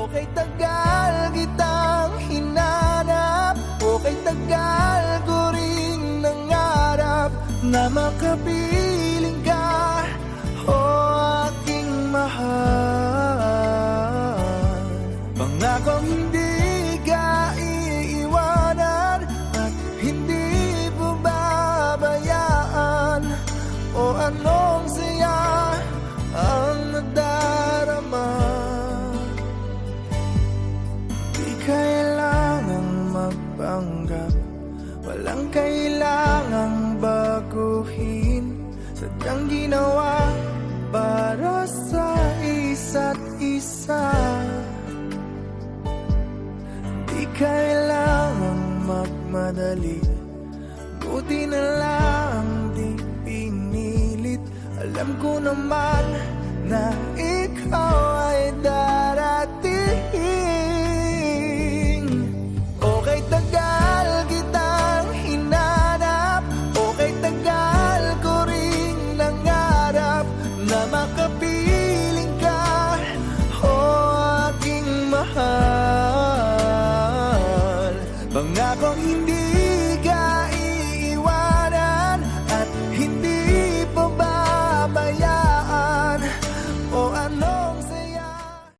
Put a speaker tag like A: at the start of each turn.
A: kay tagal kitang hinanap, o kay tagal ko ring nangarap na makapiling ka, o aking mahal. Pangakong hindi ka iiwanan at hindi babayaan, o anong saya ang nadarama. Di kailangang magpanggap, walang kailangang baguhin, sadyang ginawa para sa isa't isa. Di kailangang magmadali, buti na lang di pinilit. Alam ko naman na ikaw ay